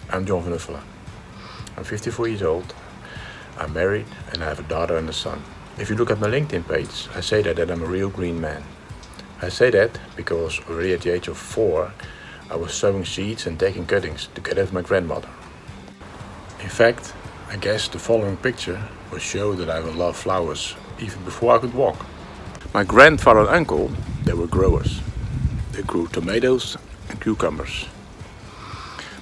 I'm John van Uffelen. I'm 54 years old, I'm married and I have a daughter and a son. If you look at my LinkedIn page, I say that I'm a real green man. I say that because already at the age of 4, I was sowing seeds and taking cuttings together with my grandmother. In fact, I guess the following picture will show that I will love flowers even before I could walk. My grandfather and uncle, they were growers. They grew tomatoes and cucumbers.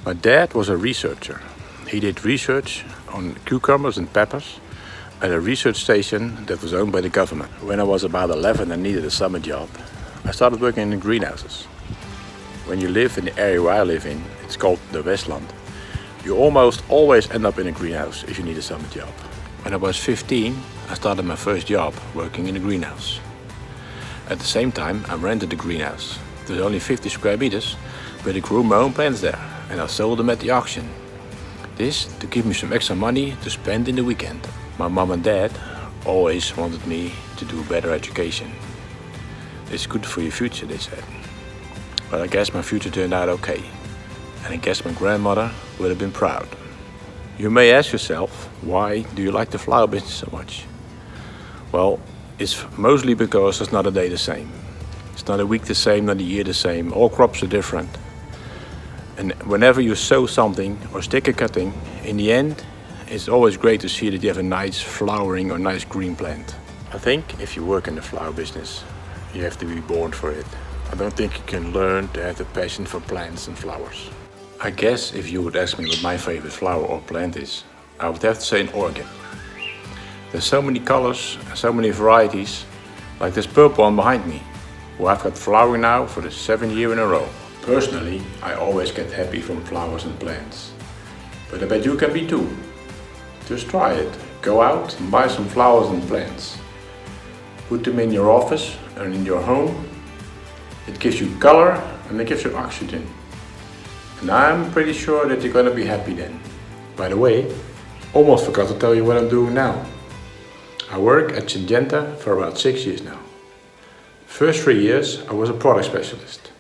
My dad was a researcher. He did research on cucumbers and peppers at a research station that was owned by the government. When I was about 11 and needed a summer job, I started working in greenhouses. When you live in the area where I live in, it's called the Westland. You almost always end up in a greenhouse if you need a summer job. When I was 15, I started my first job working in a greenhouse. At the same time, I rented the greenhouse. It was only 50 square meters, but I grew my own plants there and I sold them at the auction. This to give me some extra money to spend in the weekend. My mom and dad always wanted me to do a better education. It's good for your future, they said. But I guess my future turned out okay. And I guess my grandmother would have been proud. You may ask yourself, why do you like the flower business so much? Well, it's mostly because it's not a day the same. It's not a week the same, not a year the same. All crops are different. And whenever you sow something or stick a cutting, in the end, it's always great to see that you have a nice flowering or nice green plant. I think if you work in the flower business, you have to be born for it. I don't think you can learn to have the passion for plants and flowers. I guess if you would ask me what my favorite flower or plant is, I would have to say an orchid. There's so many colors and so many varieties, like this purple one behind me, who I've got flowering now for the 7th year in a row. Personally, I always get happy from flowers and plants. But I bet you can be too. Just try it. Go out and buy some flowers and plants. Put them in your office and in your home. It gives you color and it gives you oxygen. And I'm pretty sure that you're gonna be happy then. By the way, almost forgot to tell you what I'm doing now. I work at Syngenta for about 6 years now. First 3 years I was a product specialist.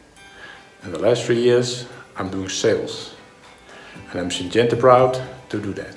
And the last 3 years I'm doing sales. And I'm Syngenta proud to do that.